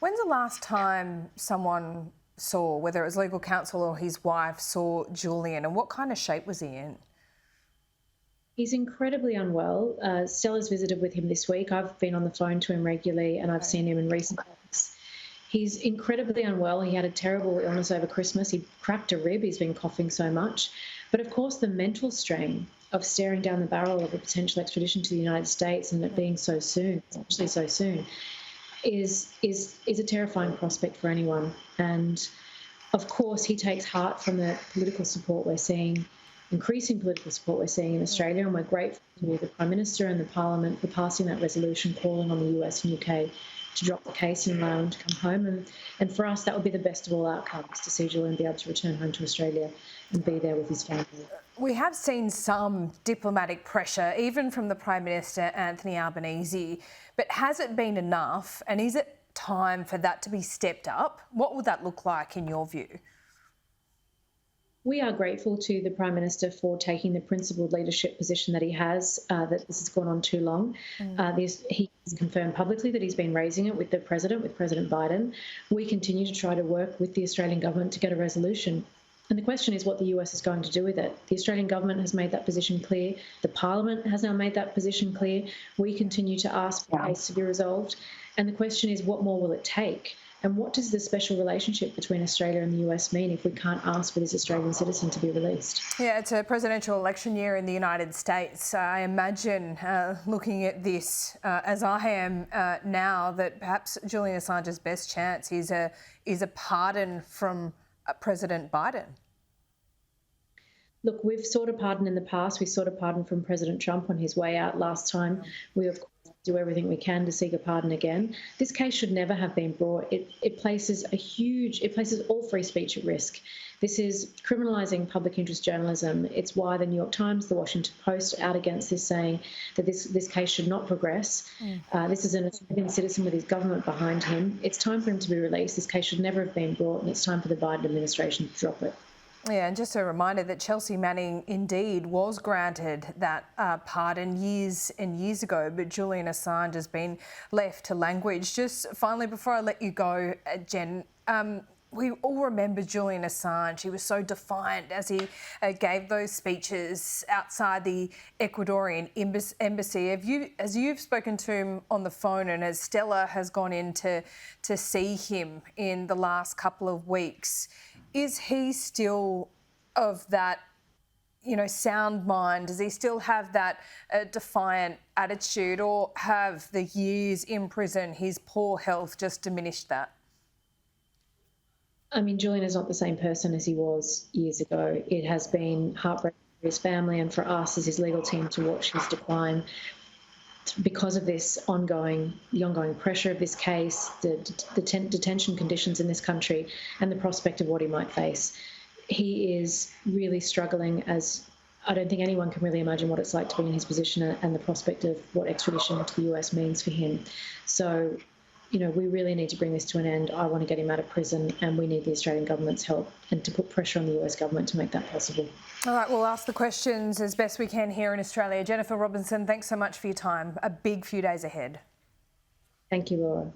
When's the last time someone saw, whether it was legal counsel or his wife, saw Julian, and what kind of shape was he in? He's incredibly unwell. Stella's visited with him this week. I've been on the phone to him regularly and I've seen him in recent weeks. He's incredibly unwell. He had a terrible illness over Christmas. He cracked a rib. He's been coughing so much. But of course, the mental strain of staring down the barrel of a potential extradition to the United States and it being so soon, especially so soon, is a terrifying prospect for anyone. And of course, he takes heart from the political support we're seeing, increasing political support we're seeing in Australia, and we're grateful to the Prime Minister and the Parliament for passing that resolution calling on the US and UK to drop the case and allow him to come home. And for us, that would be the best of all outcomes, to see Julian be able to return home to Australia and be there with his family. We have seen some diplomatic pressure, even from the Prime Minister, Anthony Albanese, but has it been enough? And is it time for that to be stepped up? What would that look like in your view? We are grateful to the Prime Minister for taking the principled leadership position that he has, that this has gone on too long. He has confirmed publicly that he's been raising it with the President, with President Biden. We continue to try to work with the Australian government to get a resolution. And the question is what the US is going to do with it. The Australian government has made that position clear. The Parliament has now made that position clear. We continue to ask for the case to be resolved. And the question is, what more will it take? And what does the special relationship between Australia and the US mean if we can't ask for this Australian citizen to be released? Yeah, it's a presidential election year in the United States. I imagine looking at this as I am now, that perhaps Julian Assange's best chance is a pardon from President Biden. Look, we've sought a pardon in the past. We sought a pardon from President Trump on his way out last time. We, of course, do everything we can to seek a pardon again. This case should never have been brought. It places all free speech at risk. This is criminalising public interest journalism. It's why the New York Times, the Washington Post are out against this, saying that this case should not progress. This is an Australian citizen with his government behind him. It's time for him to be released. This case should never have been brought, and it's time for the Biden administration to drop it. Yeah, and just a reminder that Chelsea Manning indeed was granted that pardon years and years ago, but Julian Assange has been left to language. Just finally, before I let you go, Jen, we all remember Julian Assange. He was so defiant as he gave those speeches outside the Ecuadorian embassy. As you've spoken to him on the phone, and as Stella has gone in to see him in the last couple of weeks, is he still of that, sound mind? Does he still have that defiant attitude, or have the years in prison, his poor health, just diminished that? I mean, Julian is not the same person as he was years ago. It has been heartbreaking for his family and for us as his legal team to watch his decline because of the ongoing pressure of this case, the detention conditions in this country, and the prospect of what he might face. He is really struggling, as I don't think anyone can really imagine what it's like to be in his position and the prospect of what extradition to the US means for him. So, we really need to bring this to an end. I want to get him out of prison, and we need the Australian government's help and to put pressure on the US government to make that possible. All right, we'll ask the questions as best we can here in Australia. Jennifer Robinson, thanks so much for your time. A big few days ahead. Thank you, Laura.